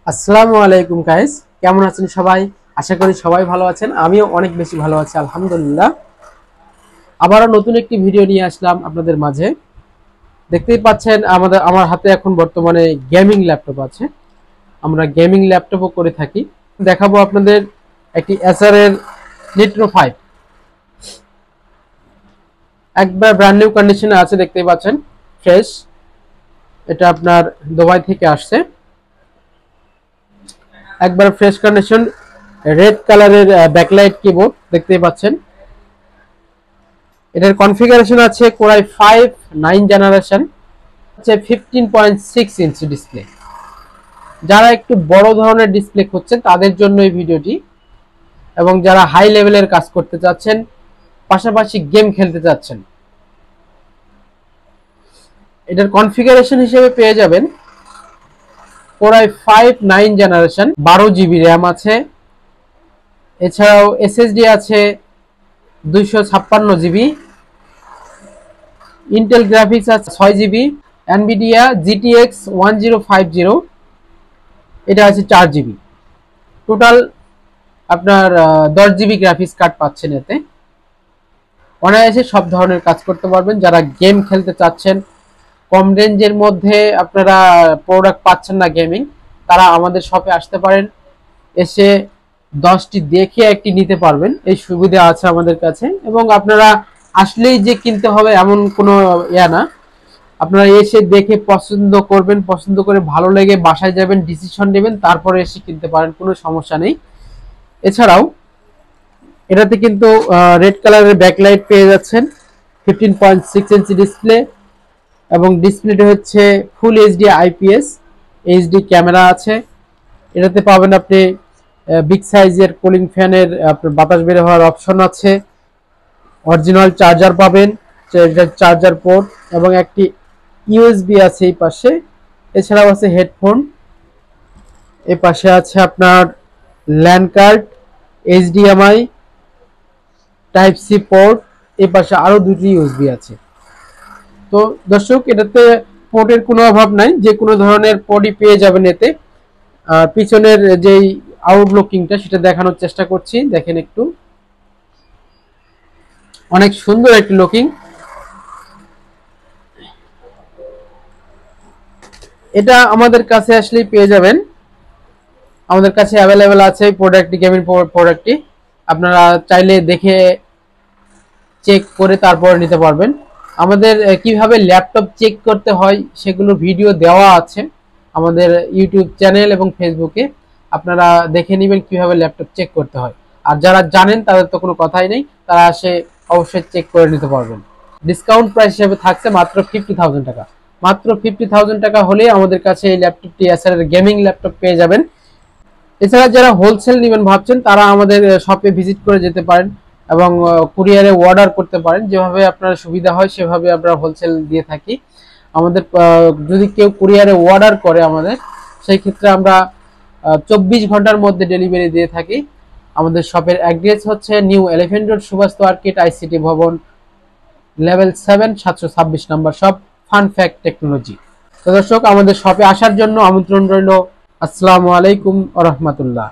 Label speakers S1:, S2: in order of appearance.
S1: আসসালামু আলাইকুম গাইস, কেমন আছেন সবাই? আশা করি সবাই ভালো আছেন। আমিও অনেক বেশি ভালো আছি, আলহামদুলিল্লাহ। আবারও নতুন একটি ভিডিও নিয়ে আসলাম আপনাদের মাঝে। দেখতেই পাচ্ছেন আমার হাতে এখন বর্তমানে গেমিং ল্যাপটপ আছে। আমরা গেমিং ল্যাপটপও করে থাকি। দেখাবো আপনাদের একটি এসার এর নিট্রো 5, একবার ব্র্যান্ড নিউ কন্ডিশনে আছে। দেখতেই পাচ্ছেন, ফ্রেশ। এটা আপনার দুবাই থেকে আসছে, একবার ফ্রেশ কন্ডিশন। রেড কালারের ব্যাকলাইট কিবোর্ড দেখতেই পাচ্ছেন। এটার কনফিগারেশন আছে কোরাই 5 9 জেনারেশন, হচ্ছে 15.6 ইঞ্চি ডিসপ্লে। যারা একটু বড় ধরনের ডিসপ্লে খুঁজছেন তাদের জন্য এই ভিডিওটি, এবং যারা হাই লেভেলের কাজ করতে চাচ্ছেন, পাশাপাশি গেম খেলতে চাচ্ছেন, এটার কনফিগারেশন হিসেবে পেয়ে যাবেন কোরাই 5 9 জেনারেশন, 12 জিবি র্যাম আছে। এছাড়াও এসএসডি আছে 256 জিবি, ইন্টেল গ্রাফিক্স আছে 6 জিবি, এনভিডিয়া জিটিএক্স 1050 এটা আছে 4 জিবি। টোটাল আপনার 10 জিবি গ্রাফিক্স কার্ড পাচ্ছেন। এতে অনায়াসে সব ধরনের কাজ করতে পারবেন। যারা গেম খেলতে চাচ্ছেন, কম রেঞ্জের মধ্যে আপনারা প্রোডাক্ট পাচ্ছেন না গেমিং, তারা আমাদের শপে আসতে পারেন। এসে 10টি দেখে একটি নিতে পারবেন, এই সুবিধা আছে আমাদের কাছে। এবং আপনারা আসলেই যে কিনতে হবে এমন কোনো ইয়া না, আপনারা এসে দেখে পছন্দ করবেন, পছন্দ করে ভালো লেগে বাসায় যাবেন, ডিসিশন নেবেন, তারপরে এসে কিনতে পারেন, কোনো সমস্যা নেই। এছাড়াও এটাতে কিন্তু রেড কালারের ব্যাকলাইট পেয়ে যাচ্ছেন, 15.6 ইঞ্চি ডিসপ্লে, এবং ডিসপ্লেটা হচ্ছে full HD IPS HD camera আছে। এটাতে পাবেন আপনি বিগ সাইজের কুলিং ফ্যানের আপনার বাতাস বের হওয়ার অপশন আছে, অরিজিনাল চার্জার পাবেন, চার্জার পোর্ট, এবং একটি ইউএসবি আছে এই পাশে। এছাড়াও আছে হেডফোন, এই পাশে আছে আপনার LAN card, HDMI, type C port, এই পাশে আরো দুটি ইউএসবি আছে। তো দর্শক, এটাতে পোর্টের কোনো অভাব নাই, যে কোনো ধরনের পোর্টই পেয়ে যাবেন এতে। আর পিছনের যেই আউটলুকিংটা সেটা দেখানোর চেষ্টা করছি, দেখেন একটু। অনেক সুন্দর একটি লুকিং। এটা আমাদের কাছে আসলেই পেয়ে যাবেন, আমাদের কাছে অ্যাভেলেবেল আছে এই প্রোডাক্টটি, গেমিং প্রোডাক্টটি। আপনারা চাইলে দেখে চেক করে তারপর নিতে পারবেন। আমাদের কিভাবে ল্যাপটপ চেক করতে হয় সেগুলো ভিডিও দেওয়া আছে আমাদের ইউটিউব চ্যানেল এবং ফেসবুকে, আপনারা দেখে নেবেন কিভাবে ল্যাপটপ চেক করতে হয়। আর যারা জানেন তাদের তো কোনো কথাই নেই, তারা আসে অবশ্যই চেক করে নিতে পারবেন। ডিসকাউন্ট প্রাইস হিসেবে থাকছে মাত্র 50,000 টাকা। মাত্র 50,000 টাকা হলেই আমাদের কাছে এই ল্যাপটপটি এসার গেমিং ল্যাপটপ পেয়ে যাবেন। এছাড়া যারা হোলসেল নেবেন ভাবছেন, তারা আমাদের শপে ভিজিট করে যেতে পারেন এবং কুরিয়ারে অর্ডার করতে পারেন। যেভাবে আপনার সুবিধা হয় সেভাবে আমরা হোলসেল দিয়ে থাকি। আমাদের যদি কেউ কুরিয়ারে অর্ডার করে আমাদের, সেই ক্ষেত্রে আমরা 24 ঘন্টার মধ্যে ডেলিভারি দিয়ে থাকি। আমাদের শপের অ্যাড্রেস হচ্ছে new elephant road, Subhash market, ICT Bhaban, level 7, 726 নম্বর শপ, ফান ফ্যাক্ট টেকনোলজি। তো দর্শক, আমাদের শপে আসার জন্য আমন্ত্রণ রইল। আসসালামু আলাইকুম ওয়া রাহমাতুল্লাহ।